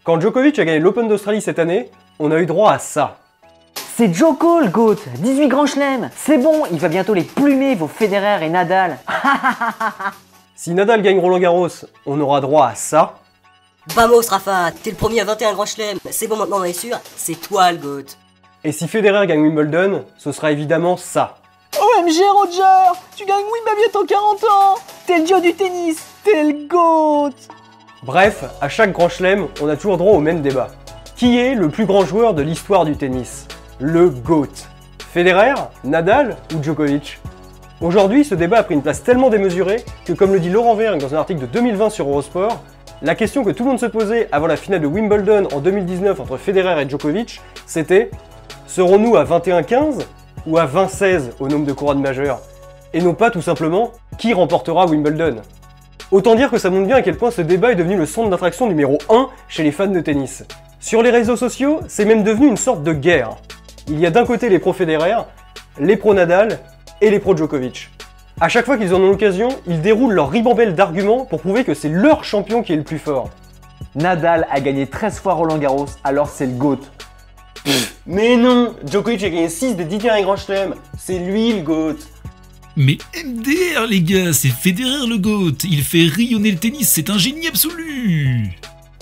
Quand Djokovic a gagné l'Open d'Australie cette année, on a eu droit à ça. C'est Djoko le GOAT, 18 grands chelems. C'est bon, il va bientôt les plumer vos Federer et Nadal. Si Nadal gagne Roland-Garros, on aura droit à ça. Vamos Rafa, t'es le premier à 21 grands chelems. C'est bon, maintenant on est sûr, c'est toi le GOAT. Et si Federer gagne Wimbledon, ce sera évidemment ça. OMG Roger, tu gagnes Wimb à bientôt 40 ans. T'es le dieu du tennis, t'es le GOAT. Bref, à chaque grand chelem, on a toujours droit au même débat. Qui est le plus grand joueur de l'histoire du tennis? Le GOAT. Federer, Nadal ou Djokovic? Aujourd'hui, ce débat a pris une place tellement démesurée que, comme le dit Laurent Vergne dans un article de 2020 sur Eurosport, la question que tout le monde se posait avant la finale de Wimbledon en 2019 entre Federer et Djokovic, c'était « Serons-nous à 21-15 ou à 20-16 au nombre de couronnes majeures ?» Et non pas tout simplement « Qui remportera Wimbledon ?» Autant dire que ça montre bien à quel point ce débat est devenu le centre d'attraction numéro 1 chez les fans de tennis. Sur les réseaux sociaux, c'est même devenu une sorte de guerre. Il y a d'un côté les pro-Federer, les pro-Nadal et les pro-Djokovic. À chaque fois qu'ils en ont l'occasion, ils déroulent leur ribambelle d'arguments pour prouver que c'est leur champion qui est le plus fort. Nadal a gagné 13 fois Roland Garros, alors c'est le GOAT. Mais non, Djokovic a gagné 6 des 10 derniers grands chelems, c'est lui le GOAT. Mais MDR les gars, c'est Federer le GOAT, il fait rayonner le tennis, c'est un génie absolu.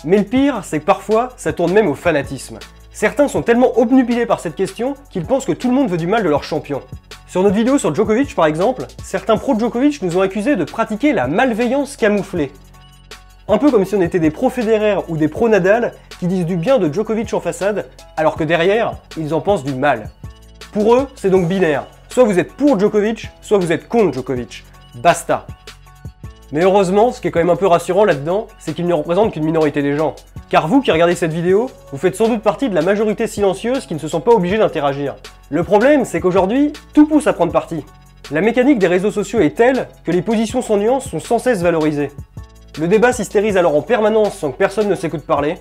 Mais le pire, c'est que parfois, ça tourne même au fanatisme. Certains sont tellement obnubilés par cette question qu'ils pensent que tout le monde veut du mal de leur champion. Sur notre vidéo sur Djokovic par exemple, certains pro-Djokovic nous ont accusés de pratiquer la malveillance camouflée. Un peu comme si on était des pro-Federer ou des pro-Nadal qui disent du bien de Djokovic en façade, alors que derrière, ils en pensent du mal. Pour eux, c'est donc binaire. Soit vous êtes pour Djokovic, soit vous êtes contre Djokovic. Basta. Mais heureusement, ce qui est quand même un peu rassurant là-dedans, c'est qu'il ne représente qu'une minorité des gens. Car vous qui regardez cette vidéo, vous faites sans doute partie de la majorité silencieuse qui ne se sont pas obligés d'interagir. Le problème, c'est qu'aujourd'hui, tout pousse à prendre parti. La mécanique des réseaux sociaux est telle que les positions sans nuance sont sans cesse valorisées. Le débat s'hystérise alors en permanence sans que personne ne s'écoute parler,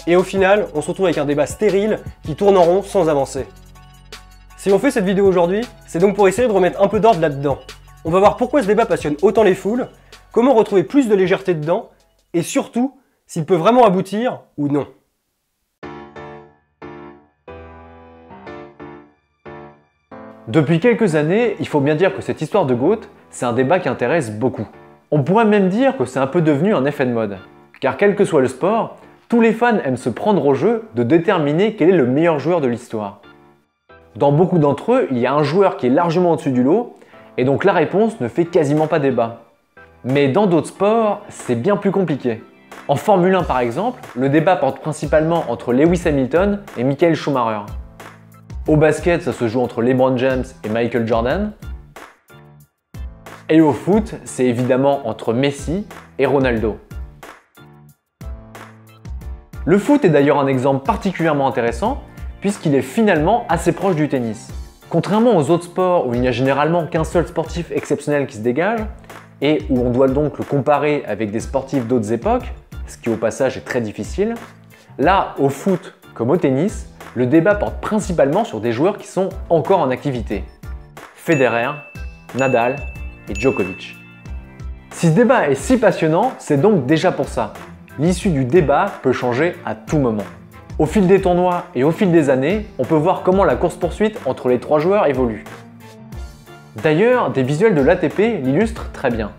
et au final, on se retrouve avec un débat stérile qui tourne en rond sans avancer. Si on fait cette vidéo aujourd'hui, c'est donc pour essayer de remettre un peu d'ordre là-dedans. On va voir pourquoi ce débat passionne autant les foules, comment retrouver plus de légèreté dedans, et surtout, s'il peut vraiment aboutir ou non. Depuis quelques années, il faut bien dire que cette histoire de GOAT, c'est un débat qui intéresse beaucoup. On pourrait même dire que c'est un peu devenu un effet de mode. Car quel que soit le sport, tous les fans aiment se prendre au jeu de déterminer quel est le meilleur joueur de l'histoire. Dans beaucoup d'entre eux, il y a un joueur qui est largement au-dessus du lot, et donc la réponse ne fait quasiment pas débat. Mais dans d'autres sports, c'est bien plus compliqué. En Formule 1 par exemple, le débat porte principalement entre Lewis Hamilton et Michael Schumacher. Au basket, ça se joue entre LeBron James et Michael Jordan. Et au foot, c'est évidemment entre Messi et Ronaldo. Le foot est d'ailleurs un exemple particulièrement intéressant puisqu'il est finalement assez proche du tennis. Contrairement aux autres sports où il n'y a généralement qu'un seul sportif exceptionnel qui se dégage, et où on doit donc le comparer avec des sportifs d'autres époques, ce qui au passage est très difficile, là, au foot comme au tennis, le débat porte principalement sur des joueurs qui sont encore en activité. Federer, Nadal et Djokovic. Si ce débat est si passionnant, c'est donc déjà pour ça. L'issue du débat peut changer à tout moment. Au fil des tournois et au fil des années, on peut voir comment la course-poursuite entre les trois joueurs évolue. D'ailleurs, des visuels de l'ATP l'illustrent très bien.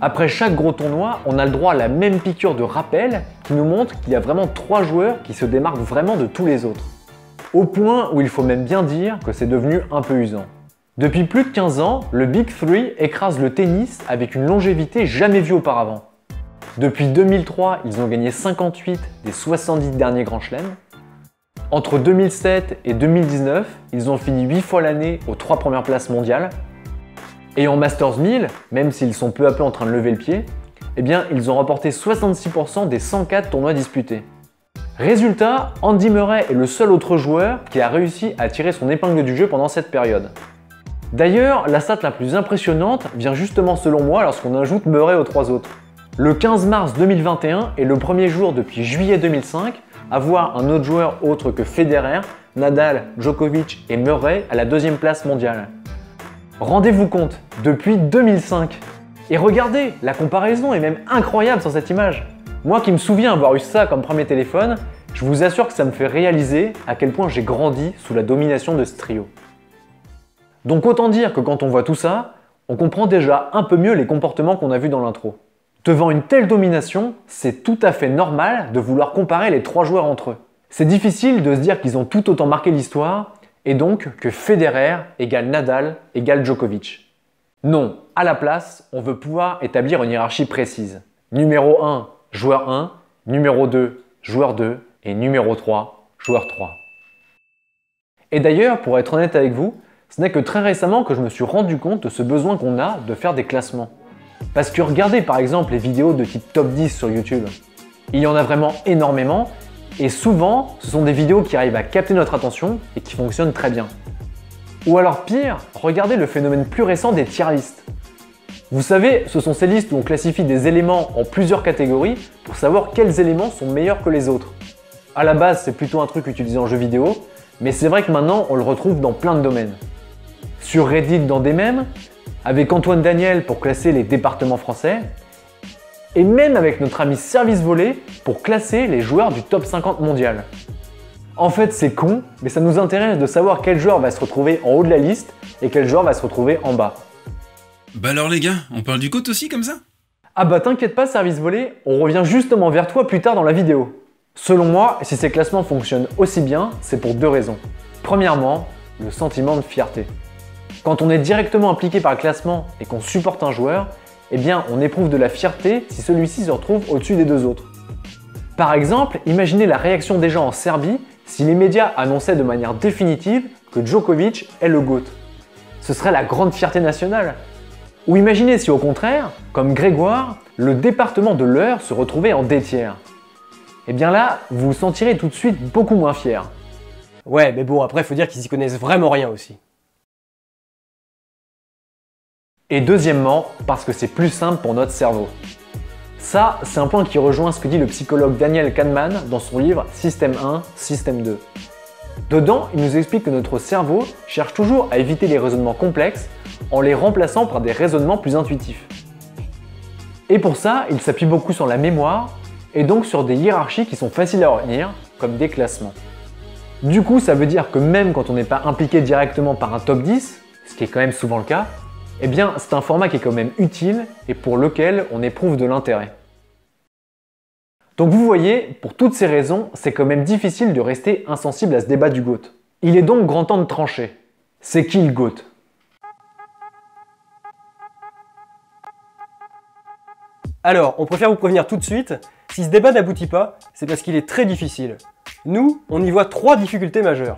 Après chaque gros tournoi, on a le droit à la même piqûre de rappel qui nous montre qu'il y a vraiment trois joueurs qui se démarquent vraiment de tous les autres. Au point où il faut même bien dire que c'est devenu un peu usant. Depuis plus de 15 ans, le Big Three écrase le tennis avec une longévité jamais vue auparavant. Depuis 2003, ils ont gagné 58 des 70 derniers grands chelems. Entre 2007 et 2019, ils ont fini 8 fois l'année aux 3 premières places mondiales. Et en Masters 1000, même s'ils sont peu à peu en train de lever le pied, eh bien, ils ont remporté 66% des 104 tournois disputés. Résultat, Andy Murray est le seul autre joueur qui a réussi à tirer son épingle du jeu pendant cette période. D'ailleurs, la stat la plus impressionnante vient justement selon moi lorsqu'on ajoute Murray aux trois autres. Le 15 mars 2021 est le premier jour depuis juillet 2005 à voir un autre joueur autre que Federer, Nadal, Djokovic et Murray à la deuxième place mondiale. Rendez-vous compte, depuis 2005. Et regardez, la comparaison est même incroyable sur cette image. Moi qui me souviens avoir eu ça comme premier téléphone, je vous assure que ça me fait réaliser à quel point j'ai grandi sous la domination de ce trio. Donc autant dire que quand on voit tout ça, on comprend déjà un peu mieux les comportements qu'on a vus dans l'intro. Devant une telle domination, c'est tout à fait normal de vouloir comparer les 3 joueurs entre eux. C'est difficile de se dire qu'ils ont tout autant marqué l'histoire, et donc que Federer égale Nadal égale Djokovic. Non, à la place, on veut pouvoir établir une hiérarchie précise. Numéro 1, joueur 1, numéro 2, joueur 2, et numéro 3, joueur 3. Et d'ailleurs, pour être honnête avec vous, ce n'est que très récemment que je me suis rendu compte de ce besoin qu'on a de faire des classements. Parce que regardez par exemple les vidéos de type top 10 sur YouTube. Il y en a vraiment énormément, et souvent, ce sont des vidéos qui arrivent à capter notre attention et qui fonctionnent très bien. Ou alors pire, regardez le phénomène plus récent des tier lists. Vous savez, ce sont ces listes où on classifie des éléments en plusieurs catégories pour savoir quels éléments sont meilleurs que les autres. À la base, c'est plutôt un truc utilisé en jeu vidéo, mais c'est vrai que maintenant, on le retrouve dans plein de domaines. Sur Reddit dans des mèmes, avec Antoine Daniel pour classer les départements français, et même avec notre ami Service Volé pour classer les joueurs du top 50 mondial. En fait, c'est con, mais ça nous intéresse de savoir quel joueur va se retrouver en haut de la liste et quel joueur va se retrouver en bas. Bah alors les gars, on parle du GOAT aussi comme ça? Ah bah t'inquiète pas Service Volé, on revient justement vers toi plus tard dans la vidéo. Selon moi, si ces classements fonctionnent aussi bien, c'est pour 2 raisons. Premièrement, le sentiment de fierté. Quand on est directement impliqué par le classement et qu'on supporte un joueur, eh bien on éprouve de la fierté si celui-ci se retrouve au-dessus des 2 autres. Par exemple, imaginez la réaction des gens en Serbie si les médias annonçaient de manière définitive que Djokovic est le GOAT. Ce serait la grande fierté nationale. Ou imaginez si au contraire, comme Grégoire, le département de l'Eure se retrouvait en D-tiers. Eh bien là, vous vous sentirez tout de suite beaucoup moins fier. Ouais, mais bon, après, faut dire qu'ils y connaissent vraiment rien aussi. Et deuxièmement, parce que c'est plus simple pour notre cerveau. Ça, c'est un point qui rejoint ce que dit le psychologue Daniel Kahneman dans son livre Système 1, Système 2. Dedans, il nous explique que notre cerveau cherche toujours à éviter les raisonnements complexes en les remplaçant par des raisonnements plus intuitifs. Et pour ça, il s'appuie beaucoup sur la mémoire et donc sur des hiérarchies qui sont faciles à retenir, comme des classements. Du coup, ça veut dire que même quand on n'est pas impliqué directement par un top 10, ce qui est quand même souvent le cas, eh bien c'est un format qui est quand même utile et pour lequel on éprouve de l'intérêt. Donc vous voyez, pour toutes ces raisons, c'est quand même difficile de rester insensible à ce débat du GOAT. Il est donc grand temps de trancher. C'est qui le GOAT ? Alors, on préfère vous prévenir tout de suite, si ce débat n'aboutit pas, c'est parce qu'il est très difficile. Nous, on y voit 3 difficultés majeures.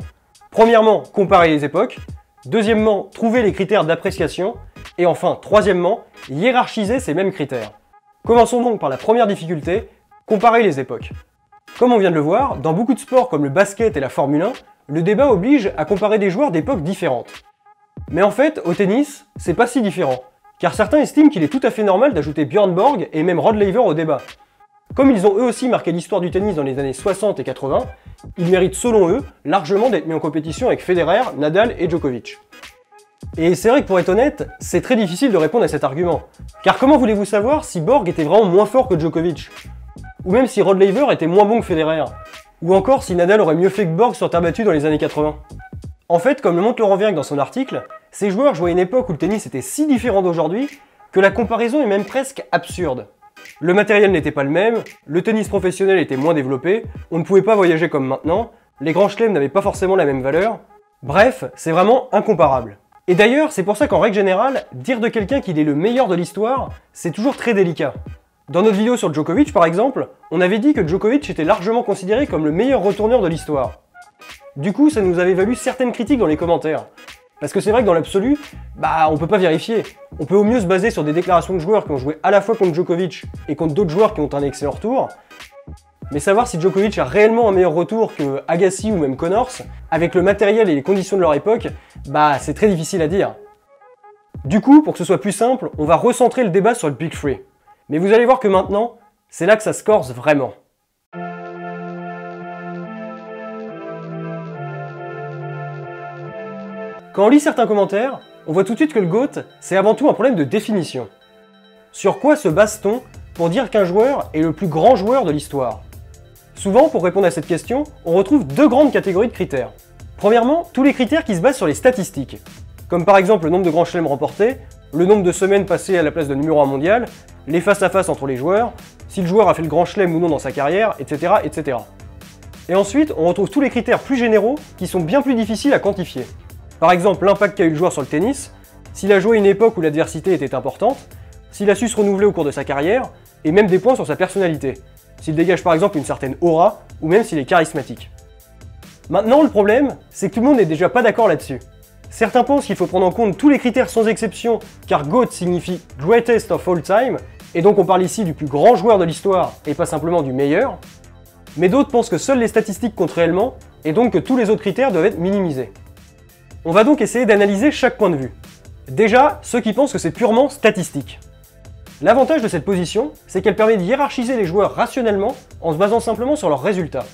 Premièrement, comparer les époques. Deuxièmement, trouver les critères d'appréciation. Et enfin, troisièmement, hiérarchiser ces mêmes critères. Commençons donc par la première difficulté, comparer les époques. Comme on vient de le voir, dans beaucoup de sports comme le basket et la Formule 1, le débat oblige à comparer des joueurs d'époques différentes. Mais en fait, au tennis, c'est pas si différent, car certains estiment qu'il est tout à fait normal d'ajouter Björn Borg et même Rod Laver au débat. Comme ils ont eux aussi marqué l'histoire du tennis dans les années 60 et 80, ils méritent selon eux largement d'être mis en compétition avec Federer, Nadal et Djokovic. Et c'est vrai que pour être honnête, c'est très difficile de répondre à cet argument, car comment voulez-vous savoir si Borg était vraiment moins fort que Djokovic ? Ou même si Rod Laver était moins bon que Federer, ou encore si Nadal aurait mieux fait que Borg sur terre battue dans les années 80. En fait, comme le montre Laurent Viergue dans son article, ces joueurs jouaient à une époque où le tennis était si différent d'aujourd'hui que la comparaison est même presque absurde. Le matériel n'était pas le même, le tennis professionnel était moins développé, on ne pouvait pas voyager comme maintenant, les grands chelems n'avaient pas forcément la même valeur. Bref, c'est vraiment incomparable. Et d'ailleurs, c'est pour ça qu'en règle générale, dire de quelqu'un qu'il est le meilleur de l'histoire, c'est toujours très délicat. Dans notre vidéo sur Djokovic par exemple, on avait dit que Djokovic était largement considéré comme le meilleur retourneur de l'histoire. Du coup, ça nous avait valu certaines critiques dans les commentaires. Parce que c'est vrai que dans l'absolu, on peut pas vérifier. On peut au mieux se baser sur des déclarations de joueurs qui ont joué à la fois contre Djokovic et contre d'autres joueurs qui ont un excellent retour. Mais savoir si Djokovic a réellement un meilleur retour que Agassi ou même Connors, avec le matériel et les conditions de leur époque, c'est très difficile à dire. Du coup, pour que ce soit plus simple, on va recentrer le débat sur le Big Three. Mais vous allez voir que maintenant, c'est là que ça se corse vraiment. Quand on lit certains commentaires, on voit tout de suite que le GOAT, c'est avant tout un problème de définition. Sur quoi se base-t-on pour dire qu'un joueur est le plus grand joueur de l'histoire? Souvent, pour répondre à cette question, on retrouve deux grandes catégories de critères. Premièrement, tous les critères qui se basent sur les statistiques, comme par exemple le nombre de grands chelems remportés, le nombre de semaines passées à la place de numéro 1 mondial, les face-à-face entre les joueurs, si le joueur a fait le grand chelem ou non dans sa carrière, etc., etc. Et ensuite, on retrouve tous les critères plus généraux qui sont bien plus difficiles à quantifier. Par exemple, l'impact qu'a eu le joueur sur le tennis, s'il a joué à une époque où l'adversité était importante, s'il a su se renouveler au cours de sa carrière, et même des points sur sa personnalité, s'il dégage par exemple une certaine aura, ou même s'il est charismatique. Maintenant, le problème, c'est que tout le monde n'est déjà pas d'accord là-dessus. Certains pensent qu'il faut prendre en compte tous les critères sans exception, car GOAT signifie Greatest of All Time, et donc on parle ici du plus grand joueur de l'histoire, et pas simplement du meilleur. Mais d'autres pensent que seules les statistiques comptent réellement, et donc que tous les autres critères doivent être minimisés. On va donc essayer d'analyser chaque point de vue. Déjà, ceux qui pensent que c'est purement statistique. L'avantage de cette position, c'est qu'elle permet de hiérarchiser les joueurs rationnellement en se basant simplement sur leurs résultats.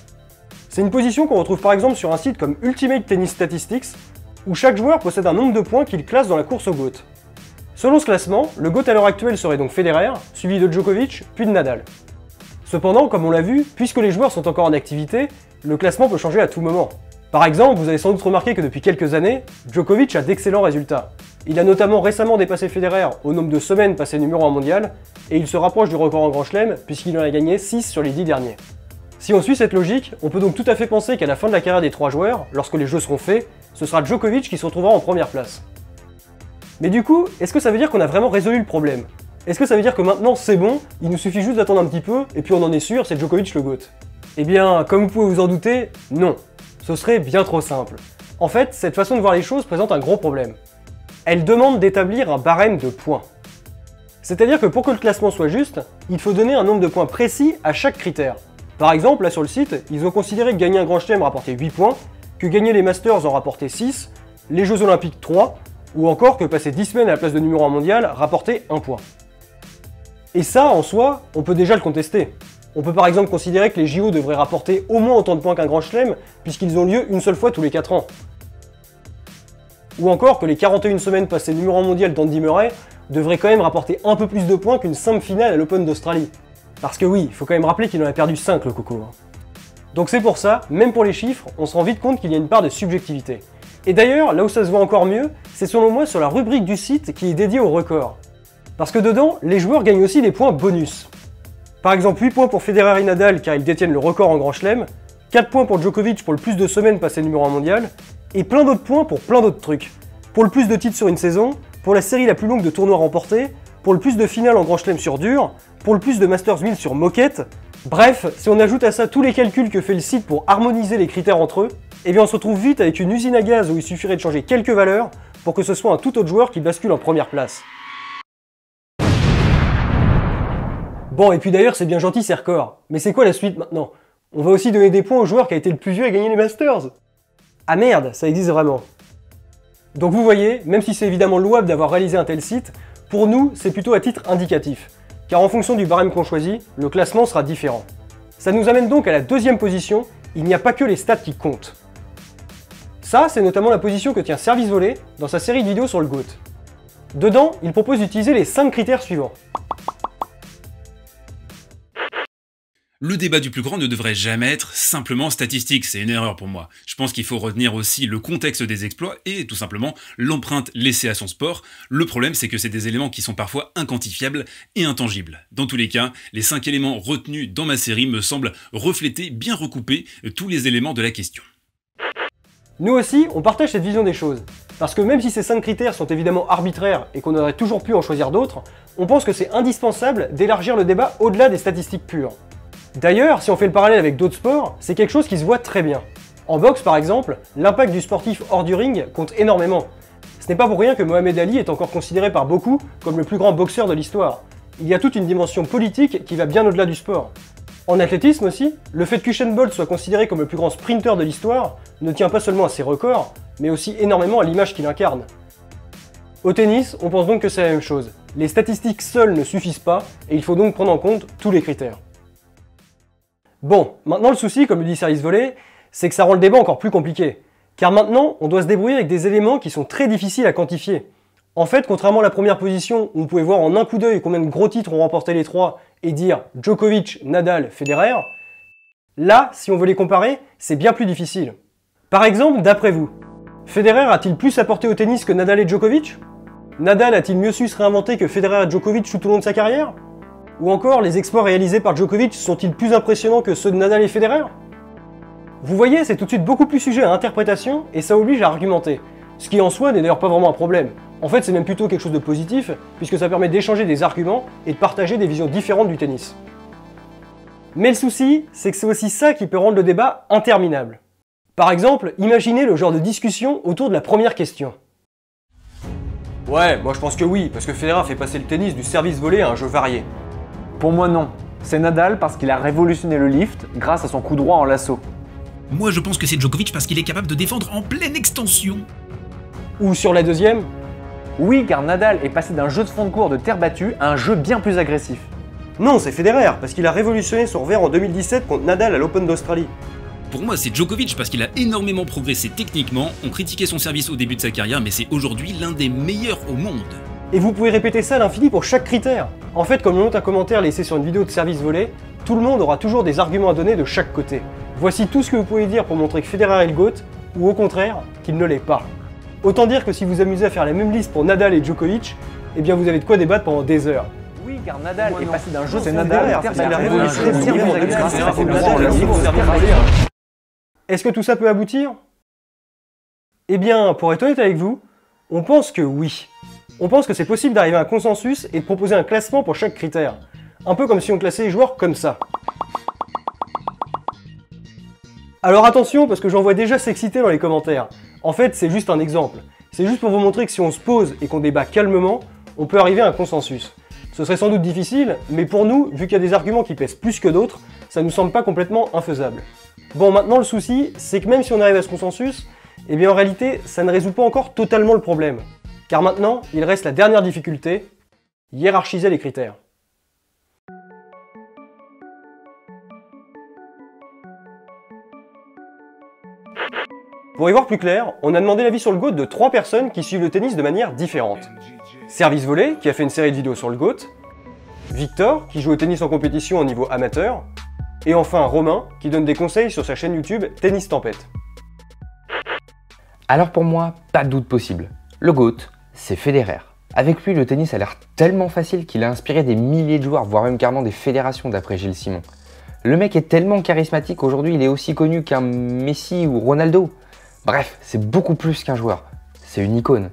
C'est une position qu'on retrouve par exemple sur un site comme Ultimate Tennis Statistics, où chaque joueur possède un nombre de points qu'il classe dans la course au GOAT. Selon ce classement, le GOAT à l'heure actuelle serait donc Federer, suivi de Djokovic, puis de Nadal. Cependant, comme on l'a vu, puisque les joueurs sont encore en activité, le classement peut changer à tout moment. Par exemple, vous avez sans doute remarqué que depuis quelques années, Djokovic a d'excellents résultats. Il a notamment récemment dépassé Federer au nombre de semaines passées numéro 1 mondial, et il se rapproche du record en Grand Chelem puisqu'il en a gagné 6 sur les 10 derniers. Si on suit cette logique, on peut donc tout à fait penser qu'à la fin de la carrière des trois joueurs, lorsque les jeux seront faits, ce sera Djokovic qui se retrouvera en première place. Mais du coup, est-ce que ça veut dire qu'on a vraiment résolu le problème? Est-ce que ça veut dire que maintenant c'est bon, il nous suffit juste d'attendre un petit peu, et puis on en est sûr, c'est Djokovic le GOAT? Eh bien, comme vous pouvez vous en douter, non. Ce serait bien trop simple. En fait, cette façon de voir les choses présente un gros problème. Elle demande d'établir un barème de points. C'est-à-dire que pour que le classement soit juste, il faut donner un nombre de points précis à chaque critère. Par exemple, là sur le site, ils ont considéré que gagner un Grand Chelem rapportait 8 points, que gagner les Masters en rapportait 6, les Jeux Olympiques 3, ou encore que passer 10 semaines à la place de numéro 1 mondial rapportait 1 point. Et ça, en soi, on peut déjà le contester. On peut par exemple considérer que les JO devraient rapporter au moins autant de points qu'un Grand Chelem, puisqu'ils ont lieu une seule fois tous les 4 ans. Ou encore que les 41 semaines passées numéro 1 mondial d'Andy Murray devraient quand même rapporter un peu plus de points qu'une simple finale à l'Open d'Australie. Parce que oui, il faut quand même rappeler qu'il en a perdu 5 le coco. Donc c'est pour ça, même pour les chiffres, on se rend vite compte qu'il y a une part de subjectivité. Et d'ailleurs, là où ça se voit encore mieux, c'est selon moi sur la rubrique du site qui est dédiée au record. Parce que dedans, les joueurs gagnent aussi des points bonus. Par exemple 8 points pour Federer et Nadal car ils détiennent le record en Grand Chelem, 4 points pour Djokovic pour le plus de semaines passées numéro 1 mondial, et plein d'autres points pour plein d'autres trucs. Pour le plus de titres sur une saison, pour la série la plus longue de tournois remportés, pour le plus de finales en Grand Chelem sur dur, pour le plus de Masters 1000 sur moquette. Bref, si on ajoute à ça tous les calculs que fait le site pour harmoniser les critères entre eux, eh bien on se retrouve vite avec une usine à gaz où il suffirait de changer quelques valeurs pour que ce soit un tout autre joueur qui bascule en première place. Bon, et puis d'ailleurs c'est bien gentil ces records, mais c'est quoi la suite maintenant? On va aussi donner des points au joueur qui a été le plus vieux à gagner les Masters. Ah merde, ça existe vraiment. Donc vous voyez, même si c'est évidemment louable d'avoir réalisé un tel site, pour nous c'est plutôt à titre indicatif, car en fonction du barème qu'on choisit, le classement sera différent. Ça nous amène donc à la deuxième position, il n'y a pas que les stats qui comptent. Ça, c'est notamment la position que tient Service Volé dans sa série de vidéos sur le GOAT. Dedans, il propose d'utiliser les 5 critères suivants. Le débat du plus grand ne devrait jamais être simplement statistique, c'est une erreur pour moi. Je pense qu'il faut retenir aussi le contexte des exploits et tout simplement l'empreinte laissée à son sport. Le problème c'est que c'est des éléments qui sont parfois inquantifiables et intangibles. Dans tous les cas, les 5 éléments retenus dans ma série me semblent refléter, bien recouper tous les éléments de la question. Nous aussi, on partage cette vision des choses. Parce que même si ces 5 critères sont évidemment arbitraires et qu'on aurait toujours pu en choisir d'autres, on pense que c'est indispensable d'élargir le débat au-delà des statistiques pures. D'ailleurs, si on fait le parallèle avec d'autres sports, c'est quelque chose qui se voit très bien. En boxe par exemple, l'impact du sportif hors du ring compte énormément. Ce n'est pas pour rien que Mohamed Ali est encore considéré par beaucoup comme le plus grand boxeur de l'histoire. Il y a toute une dimension politique qui va bien au-delà du sport. En athlétisme aussi, le fait que Usain Bolt soit considéré comme le plus grand sprinter de l'histoire ne tient pas seulement à ses records, mais aussi énormément à l'image qu'il incarne. Au tennis, on pense donc que c'est la même chose. Les statistiques seules ne suffisent pas, et il faut donc prendre en compte tous les critères. Bon, maintenant le souci, comme le dit Service Volé, c'est que ça rend le débat encore plus compliqué. Car maintenant, on doit se débrouiller avec des éléments qui sont très difficiles à quantifier. En fait, contrairement à la première position, où on pouvait voir en un coup d'œil combien de gros titres ont remporté les trois et dire Djokovic, Nadal, Federer, là, si on veut les comparer, c'est bien plus difficile. Par exemple, d'après vous, Federer a-t-il plus apporté au tennis que Nadal et Djokovic? Nadal a-t-il mieux su se réinventer que Federer et Djokovic tout au long de sa carrière? Ou encore, les exploits réalisés par Djokovic sont-ils plus impressionnants que ceux de Nadal et Federer? Vous voyez, c'est tout de suite beaucoup plus sujet à interprétation et ça oblige à argumenter. Ce qui en soi n'est d'ailleurs pas vraiment un problème. En fait, c'est même plutôt quelque chose de positif, puisque ça permet d'échanger des arguments et de partager des visions différentes du tennis. Mais le souci, c'est que c'est aussi ça qui peut rendre le débat interminable. Par exemple, imaginez le genre de discussion autour de la première question. Ouais, moi je pense que oui, parce que Federer a fait passer le tennis du service volé à un jeu varié. Pour moi non. C'est Nadal parce qu'il a révolutionné le lift grâce à son coup droit en lasso. Moi je pense que c'est Djokovic parce qu'il est capable de défendre en pleine extension. Ou sur la deuxième, Oui, car Nadal est passé d'un jeu de fond de cours de terre battue à un jeu bien plus agressif. non, c'est Federer, parce qu'il a révolutionné son revers en 2017 contre Nadal à l'Open d'Australie. Pour moi, c'est Djokovic parce qu'il a énormément progressé techniquement. On critiquait son service au début de sa carrière, mais c'est aujourd'hui l'un des meilleurs au monde. Et vous pouvez répéter ça à l'infini pour chaque critère. En fait, comme le montre un commentaire laissé sur une vidéo de service volé, tout le monde aura toujours des arguments à donner de chaque côté. Voici tout ce que vous pouvez dire pour montrer que Federer est le GOAT, ou au contraire, qu'il ne l'est pas. Autant dire que si vous amusez à faire la même liste pour Nadal et Djokovic, eh bien vous avez de quoi débattre pendant des heures. Oui, car Nadal est passé d'un jeu C'est de Nadal, terre parce qu'il a battue à un révolutionné jeu son bien revers plus grâce à agressif. Nadal à l'Open d'Australie. Est-ce que tout ça peut aboutir? Eh bien, pour être honnête avec vous, on pense que oui. On pense que c'est possible d'arriver à un consensus et de proposer un classement pour chaque critère. Un peu comme si on classait les joueurs comme ça. Alors attention, parce que j'en vois déjà s'exciter dans les commentaires. En fait, c'est juste un exemple. C'est juste pour vous montrer que si on se pose et qu'on débat calmement, on peut arriver à un consensus. Ce serait sans doute difficile, mais pour nous, vu qu'il y a des arguments qui pèsent plus que d'autres, ça nous semble pas complètement infaisable. Bon, maintenant le souci, c'est que même si on arrive à ce consensus, eh bien en réalité, ça ne résout pas encore totalement le problème. Car maintenant, il reste la dernière difficulté, hiérarchiser les critères. Pour y voir plus clair, on a demandé l'avis sur le GOAT de 3 personnes qui suivent le tennis de manière différente. Service Volé, qui a fait une série de vidéos sur le GOAT, Victor, qui joue au tennis en compétition au niveau amateur, et enfin Romain, qui donne des conseils sur sa chaîne YouTube Tennis Tempête. Alors pour moi, pas de doute possible. Le GOAT, c'est Federer. Avec lui, le tennis a l'air tellement facile qu'il a inspiré des milliers de joueurs, voire même carrément des fédérations d'après Gilles Simon. Le mec est tellement charismatique, aujourd'hui il est aussi connu qu'un Messi ou Ronaldo. Bref, c'est beaucoup plus qu'un joueur. C'est une icône.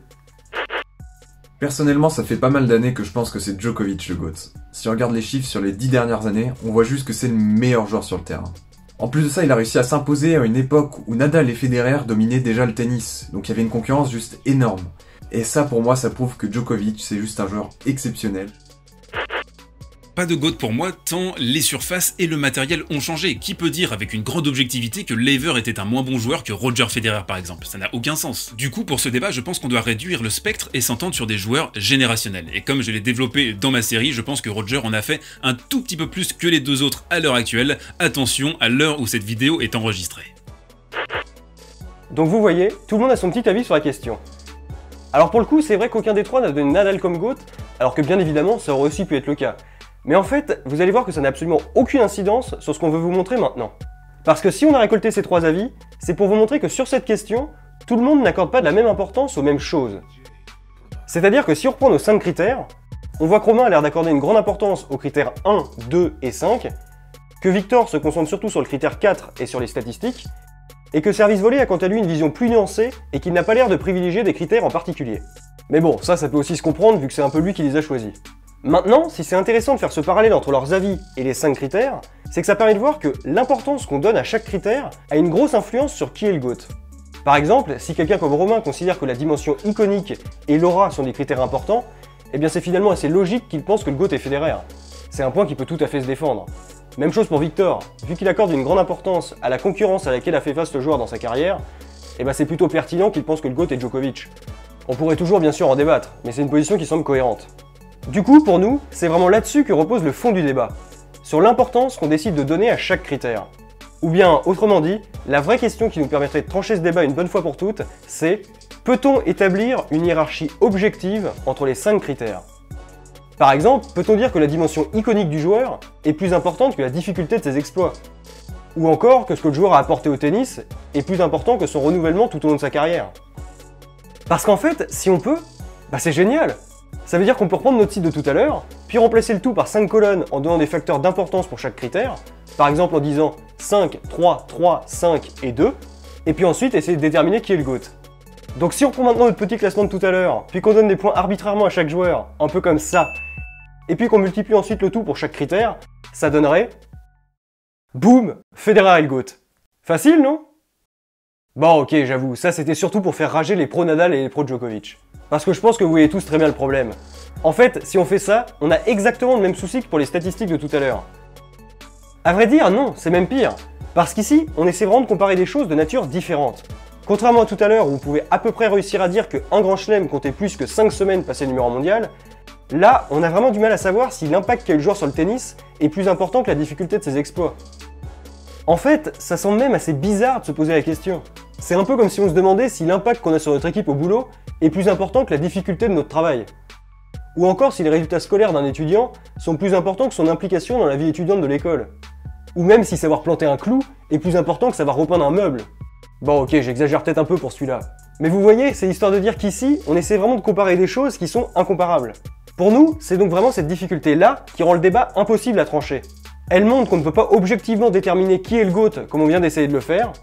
Personnellement, ça fait pas mal d'années que je pense que c'est Djokovic le GOAT. Si on regarde les chiffres sur les 10 dernières années, on voit juste que c'est le meilleur joueur sur le terrain. En plus de ça, il a réussi à s'imposer à une époque où Nadal et Federer dominaient déjà le tennis, donc il y avait une concurrence juste énorme. Et ça, pour moi, ça prouve que Djokovic, c'est juste un joueur exceptionnel. Pas de GOAT pour moi, tant les surfaces et le matériel ont changé. Qui peut dire avec une grande objectivité que Laver était un moins bon joueur que Roger Federer par exemple? Ça n'a aucun sens. Du coup, pour ce débat, je pense qu'on doit réduire le spectre et s'entendre sur des joueurs générationnels. Et comme je l'ai développé dans ma série, je pense que Roger en a fait un tout petit peu plus que les deux autres à l'heure actuelle. Attention, à l'heure où cette vidéo est enregistrée. Donc vous voyez, tout le monde a son petit avis sur la question. Alors pour le coup, c'est vrai qu'aucun des trois n'a donné Nadal comme GOAT, alors que bien évidemment, ça aurait aussi pu être le cas. Mais en fait, vous allez voir que ça n'a absolument aucune incidence sur ce qu'on veut vous montrer maintenant. Parce que si on a récolté ces 3 avis, c'est pour vous montrer que sur cette question, tout le monde n'accorde pas de la même importance aux mêmes choses. C'est-à-dire que si on reprend nos 5 critères, on voit que Romain a l'air d'accorder une grande importance aux critères 1, 2 et 5, que Victor se concentre surtout sur le critère 4 et sur les statistiques, et que Service Volé a quant à lui une vision plus nuancée et qu'il n'a pas l'air de privilégier des critères en particulier. Mais bon, ça peut aussi se comprendre vu que c'est un peu lui qui les a choisis. Maintenant, si c'est intéressant de faire ce parallèle entre leurs avis et les 5 critères, c'est que ça permet de voir que l'importance qu'on donne à chaque critère a une grosse influence sur qui est le GOAT. Par exemple, si quelqu'un comme Romain considère que la dimension iconique et l'aura sont des critères importants, eh bien c'est finalement assez logique qu'il pense que le GOAT est Federer. C'est un point qui peut tout à fait se défendre. Même chose pour Victor, vu qu'il accorde une grande importance à la concurrence à laquelle a fait face le joueur dans sa carrière, eh ben c'est plutôt pertinent qu'il pense que le GOAT est Djokovic. On pourrait toujours bien sûr en débattre, mais c'est une position qui semble cohérente. Du coup, pour nous, c'est vraiment là-dessus que repose le fond du débat, sur l'importance qu'on décide de donner à chaque critère. Ou bien, autrement dit, la vraie question qui nous permettrait de trancher ce débat une bonne fois pour toutes, c'est: peut-on établir une hiérarchie objective entre les 5 critères? Par exemple, peut-on dire que la dimension iconique du joueur est plus importante que la difficulté de ses exploits? Ou encore que ce que le joueur a apporté au tennis est plus important que son renouvellement tout au long de sa carrière? Parce qu'en fait, si on peut, bah c'est génial! Ça veut dire qu'on peut reprendre notre site de tout à l'heure, puis remplacer le tout par 5 colonnes en donnant des facteurs d'importance pour chaque critère, par exemple en disant 5, 3, 3, 5 et 2, et puis ensuite essayer de déterminer qui est le GOAT. Donc si on prend maintenant notre petit classement de tout à l'heure, puis qu'on donne des points arbitrairement à chaque joueur, un peu comme ça, et puis qu'on multiplie ensuite le tout pour chaque critère, ça donnerait... Boum! Federer est le GOAT. Facile, non? Bon ok, j'avoue, ça c'était surtout pour faire rager les pro Nadal et les pro Djokovic. Parce que je pense que vous voyez tous très bien le problème. En fait, si on fait ça, on a exactement le même souci que pour les statistiques de tout à l'heure. À vrai dire, non, c'est même pire. Parce qu'ici, on essaie vraiment de comparer des choses de nature différente. Contrairement à tout à l'heure où vous pouvez à peu près réussir à dire qu'un grand chelem comptait plus que 5 semaines passé numéro 1 mondial, là, on a vraiment du mal à savoir si l'impact qu'a eu le joueur sur le tennis est plus important que la difficulté de ses exploits. En fait, ça semble même assez bizarre de se poser la question. C'est un peu comme si on se demandait si l'impact qu'on a sur notre équipe au boulot est plus important que la difficulté de notre travail. Ou encore si les résultats scolaires d'un étudiant sont plus importants que son implication dans la vie étudiante de l'école. Ou même si savoir planter un clou est plus important que savoir repeindre un meuble. Bon ok, j'exagère peut-être un peu pour celui-là. Mais vous voyez, c'est histoire de dire qu'ici, on essaie vraiment de comparer des choses qui sont incomparables. Pour nous, c'est donc vraiment cette difficulté-là qui rend le débat impossible à trancher. Elle montre qu'on ne peut pas objectivement déterminer qui est le GOAT comme on vient d'essayer de le faire,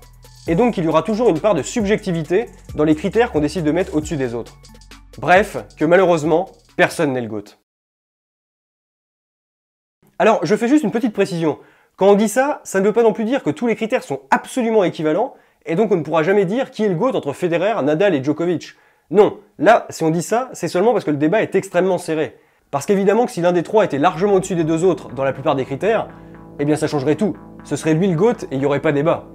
et donc qu'il y aura toujours une part de subjectivité dans les critères qu'on décide de mettre au-dessus des autres. Bref, que malheureusement, personne n'est le GOAT. Alors, je fais juste une petite précision. Quand on dit ça, ça ne veut pas non plus dire que tous les critères sont absolument équivalents, et donc on ne pourra jamais dire qui est le GOAT entre Federer, Nadal et Djokovic. Non, là, si on dit ça, c'est seulement parce que le débat est extrêmement serré. Parce qu'évidemment que si l'un des trois était largement au-dessus des deux autres dans la plupart des critères, eh bien ça changerait tout. Ce serait lui le GOAT et il n'y aurait pas débat.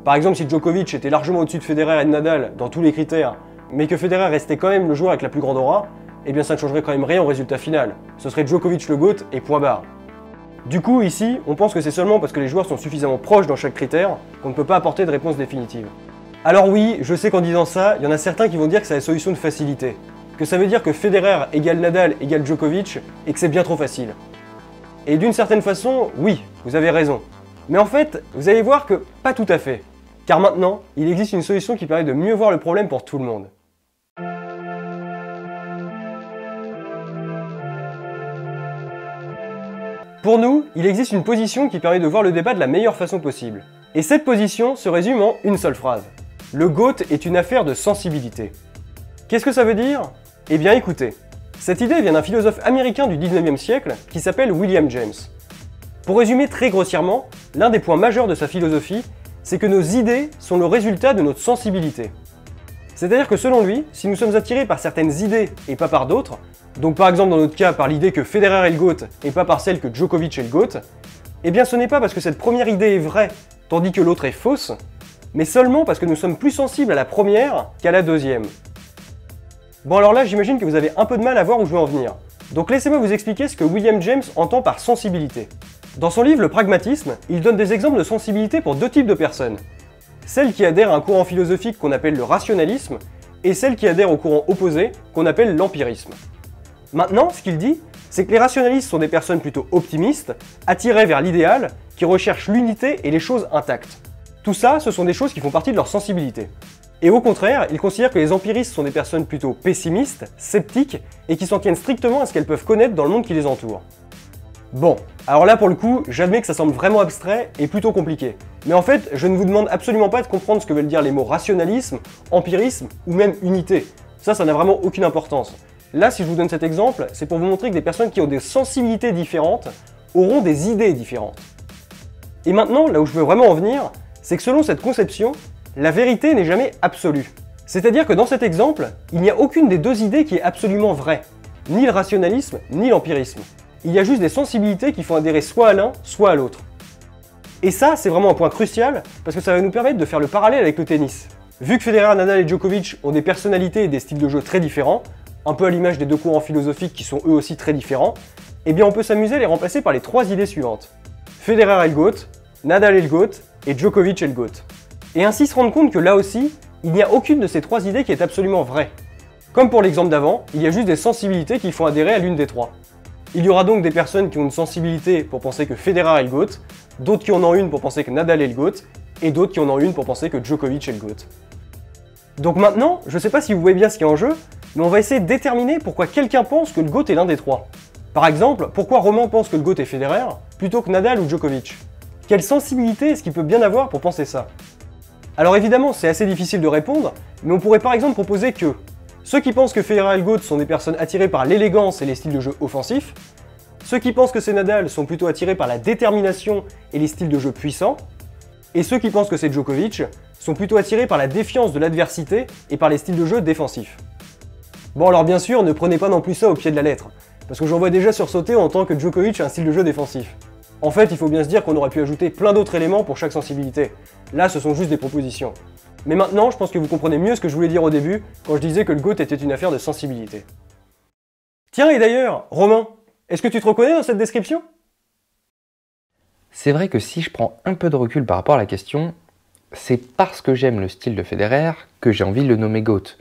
Par exemple, si Djokovic était largement au-dessus de Federer et de Nadal dans tous les critères, mais que Federer restait quand même le joueur avec la plus grande aura, eh bien ça ne changerait quand même rien au résultat final. Ce serait Djokovic le GOAT et point barre. Du coup, ici, on pense que c'est seulement parce que les joueurs sont suffisamment proches dans chaque critère qu'on ne peut pas apporter de réponse définitive. Alors oui, je sais qu'en disant ça, il y en a certains qui vont dire que c'est la solution de facilité. Que ça veut dire que Federer égale Nadal égale Djokovic et que c'est bien trop facile. Et d'une certaine façon, oui, vous avez raison. Mais en fait, vous allez voir que pas tout à fait. Car maintenant, il existe une solution qui permet de mieux voir le problème pour tout le monde. Pour nous, il existe une position qui permet de voir le débat de la meilleure façon possible. Et cette position se résume en une seule phrase. Le GOAT est une affaire de sensibilité. Qu'est-ce que ça veut dire? Eh bien écoutez, cette idée vient d'un philosophe américain du 19e siècle qui s'appelle William James. Pour résumer très grossièrement, l'un des points majeurs de sa philosophie, c'est que nos idées sont le résultat de notre sensibilité. C'est-à-dire que selon lui, si nous sommes attirés par certaines idées et pas par d'autres, donc par exemple dans notre cas par l'idée que Federer est le GOAT et pas par celle que Djokovic est le GOAT, eh bien ce n'est pas parce que cette première idée est vraie tandis que l'autre est fausse, mais seulement parce que nous sommes plus sensibles à la première qu'à la deuxième. Bon alors là j'imagine que vous avez un peu de mal à voir où je veux en venir. Donc laissez-moi vous expliquer ce que William James entend par sensibilité. Dans son livre Le Pragmatisme, il donne des exemples de sensibilité pour deux types de personnes. Celles qui adhèrent à un courant philosophique qu'on appelle le rationalisme, et celles qui adhèrent au courant opposé qu'on appelle l'empirisme. Maintenant, ce qu'il dit, c'est que les rationalistes sont des personnes plutôt optimistes, attirées vers l'idéal, qui recherchent l'unité et les choses intactes. Tout ça, ce sont des choses qui font partie de leur sensibilité. Et au contraire, il considère que les empiristes sont des personnes plutôt pessimistes, sceptiques, et qui s'en tiennent strictement à ce qu'elles peuvent connaître dans le monde qui les entoure. Bon, alors là pour le coup, j'admets que ça semble vraiment abstrait et plutôt compliqué. Mais en fait, je ne vous demande absolument pas de comprendre ce que veulent dire les mots rationalisme, empirisme ou même unité. Ça n'a vraiment aucune importance. Là, si je vous donne cet exemple, c'est pour vous montrer que des personnes qui ont des sensibilités différentes auront des idées différentes. Et maintenant, là où je veux vraiment en venir, c'est que selon cette conception, la vérité n'est jamais absolue. C'est-à-dire que dans cet exemple, il n'y a aucune des deux idées qui est absolument vraie. Ni le rationalisme, ni l'empirisme. Il y a juste des sensibilités qui font adhérer soit à l'un, soit à l'autre. Et ça, c'est vraiment un point crucial, parce que ça va nous permettre de faire le parallèle avec le tennis. Vu que Federer, Nadal et Djokovic ont des personnalités et des styles de jeu très différents, un peu à l'image des deux courants philosophiques qui sont eux aussi très différents, eh bien on peut s'amuser à les remplacer par les trois idées suivantes. Federer est le GOAT, Nadal est le GOAT, et Djokovic est le GOAT. Et ainsi se rendre compte que là aussi, il n'y a aucune de ces trois idées qui est absolument vraie. Comme pour l'exemple d'avant, il y a juste des sensibilités qui font adhérer à l'une des trois. Il y aura donc des personnes qui ont une sensibilité pour penser que Federer est le GOAT, d'autres qui en ont une pour penser que Nadal est le GOAT, et d'autres qui en ont une pour penser que Djokovic est le GOAT. Donc maintenant, je sais pas si vous voyez bien ce qui est en jeu, mais on va essayer de déterminer pourquoi quelqu'un pense que le GOAT est l'un des trois. Par exemple, pourquoi Romain pense que le GOAT est Federer, plutôt que Nadal ou Djokovic? Quelle sensibilité est-ce qu'il peut bien avoir pour penser ça? Alors évidemment, c'est assez difficile de répondre, mais on pourrait par exemple proposer que ceux qui pensent que Federer et le GOAT sont des personnes attirées par l'élégance et les styles de jeu offensifs, ceux qui pensent que c'est Nadal sont plutôt attirés par la détermination et les styles de jeu puissants, et ceux qui pensent que c'est Djokovic sont plutôt attirés par la défiance de l'adversité et par les styles de jeu défensifs. Bon alors bien sûr, ne prenez pas non plus ça au pied de la lettre, parce que j'en vois déjà sursauter en tant que Djokovic a un style de jeu défensif. En fait, il faut bien se dire qu'on aurait pu ajouter plein d'autres éléments pour chaque sensibilité. Là, ce sont juste des propositions. Mais maintenant, je pense que vous comprenez mieux ce que je voulais dire au début, quand je disais que le GOAT était une affaire de sensibilité. Tiens, et d'ailleurs, Romain, est-ce que tu te reconnais dans cette description? C'est vrai que si je prends un peu de recul par rapport à la question, c'est parce que j'aime le style de Federer que j'ai envie de le nommer GOAT.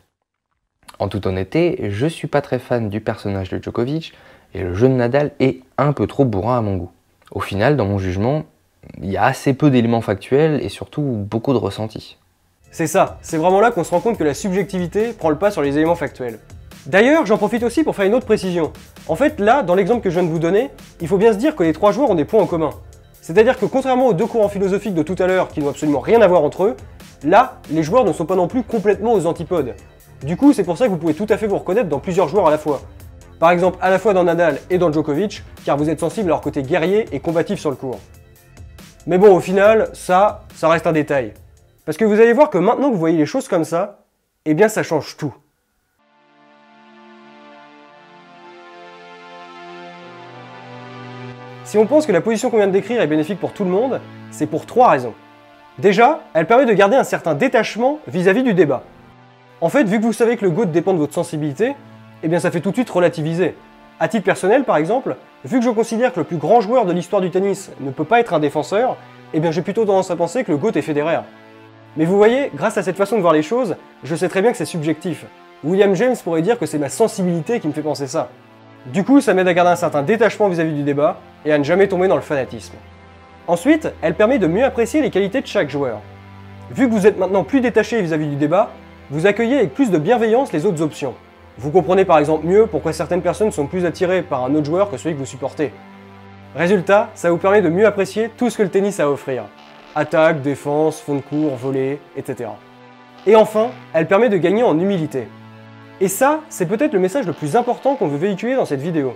En toute honnêteté, je suis pas très fan du personnage de Djokovic, et le jeu de Nadal est un peu trop bourrin à mon goût. Au final, dans mon jugement, il y a assez peu d'éléments factuels et surtout beaucoup de ressentis. C'est ça, c'est vraiment là qu'on se rend compte que la subjectivité prend le pas sur les éléments factuels. D'ailleurs, j'en profite aussi pour faire une autre précision. En fait, là, dans l'exemple que je viens de vous donner, il faut bien se dire que les trois joueurs ont des points en commun. C'est-à-dire que contrairement aux deux courants philosophiques de tout à l'heure qui n'ont absolument rien à voir entre eux, là, les joueurs ne sont pas non plus complètement aux antipodes. Du coup, c'est pour ça que vous pouvez tout à fait vous reconnaître dans plusieurs joueurs à la fois. Par exemple, à la fois dans Nadal et dans Djokovic, car vous êtes sensible à leur côté guerrier et combatif sur le court. Mais bon, au final, ça reste un détail. Parce que vous allez voir que maintenant que vous voyez les choses comme ça, eh bien ça change tout. Si on pense que la position qu'on vient de décrire est bénéfique pour tout le monde, c'est pour trois raisons. Déjà, elle permet de garder un certain détachement vis-à-vis du débat. En fait, vu que vous savez que le GOAT dépend de votre sensibilité, eh bien ça fait tout de suite relativiser. À titre personnel, par exemple, vu que je considère que le plus grand joueur de l'histoire du tennis ne peut pas être un défenseur, eh bien j'ai plutôt tendance à penser que le GOAT est Federer. Mais vous voyez, grâce à cette façon de voir les choses, je sais très bien que c'est subjectif. William James pourrait dire que c'est ma sensibilité qui me fait penser ça. Du coup, ça m'aide à garder un certain détachement vis-à-vis du débat et à ne jamais tomber dans le fanatisme. Ensuite, elle permet de mieux apprécier les qualités de chaque joueur. Vu que vous êtes maintenant plus détaché vis-à-vis du débat, vous accueillez avec plus de bienveillance les autres options. Vous comprenez par exemple mieux pourquoi certaines personnes sont plus attirées par un autre joueur que celui que vous supportez. Résultat, ça vous permet de mieux apprécier tout ce que le tennis a à offrir. Attaque, défense, fond de court, volée, etc. Et enfin, elle permet de gagner en humilité. Et ça, c'est peut-être le message le plus important qu'on veut véhiculer dans cette vidéo.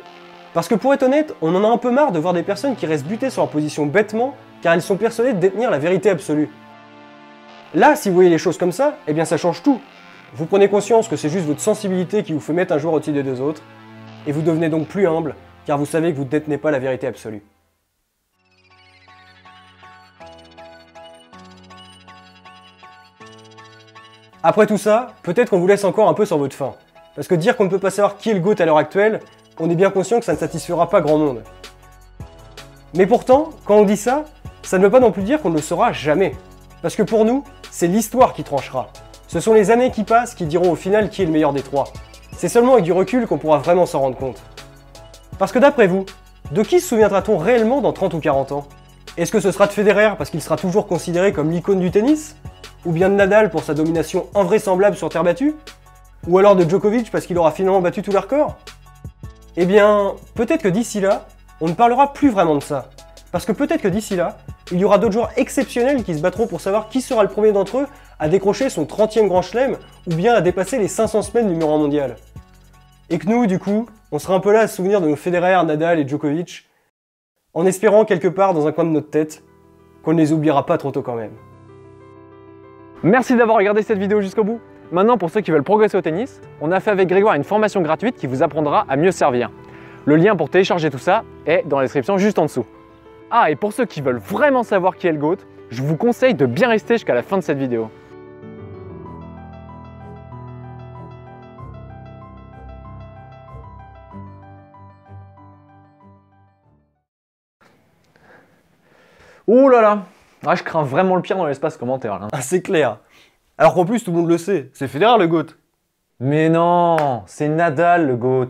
Parce que pour être honnête, on en a un peu marre de voir des personnes qui restent butées sur leur position bêtement car elles sont persuadées de détenir la vérité absolue. Là, si vous voyez les choses comme ça, eh bien ça change tout. Vous prenez conscience que c'est juste votre sensibilité qui vous fait mettre un joueur au-dessus des deux autres, et vous devenez donc plus humble, car vous savez que vous ne détenez pas la vérité absolue. Après tout ça, peut-être qu'on vous laisse encore un peu sur votre faim. Parce que dire qu'on ne peut pas savoir qui est le GOAT à l'heure actuelle, on est bien conscient que ça ne satisfera pas grand monde. Mais pourtant, quand on dit ça, ça ne veut pas non plus dire qu'on ne le saura jamais. Parce que pour nous, c'est l'histoire qui tranchera. Ce sont les années qui passent qui diront au final qui est le meilleur des trois. C'est seulement avec du recul qu'on pourra vraiment s'en rendre compte. Parce que d'après vous, de qui se souviendra-t-on réellement dans 30 ou 40 ans? Est-ce que ce sera de Federer parce qu'il sera toujours considéré comme l'icône du tennis? Ou bien de Nadal pour sa domination invraisemblable sur terre battue? Ou alors de Djokovic parce qu'il aura finalement battu tous les records? Eh bien, peut-être que d'ici là, on ne parlera plus vraiment de ça. Parce que peut-être que d'ici là, il y aura d'autres joueurs exceptionnels qui se battront pour savoir qui sera le premier d'entre eux à décrocher son 30e grand chelem ou bien à dépasser les 500 semaines numéro 1 mondial. Et que nous, du coup, on sera un peu là à se souvenir de nos Federer, Nadal et Djokovic, en espérant quelque part dans un coin de notre tête qu'on ne les oubliera pas trop tôt quand même. Merci d'avoir regardé cette vidéo jusqu'au bout. Maintenant, pour ceux qui veulent progresser au tennis, on a fait avec Grégoire une formation gratuite qui vous apprendra à mieux servir. Le lien pour télécharger tout ça est dans la description juste en dessous. Ah, et pour ceux qui veulent vraiment savoir qui est le GOAT, je vous conseille de bien rester jusqu'à la fin de cette vidéo. Ouh là là, ah, je crains vraiment le pire dans l'espace commentaire là. Ah, c'est clair. Alors qu'en plus, tout le monde le sait, c'est Federer le GOAT. Mais non, c'est Nadal le GOAT.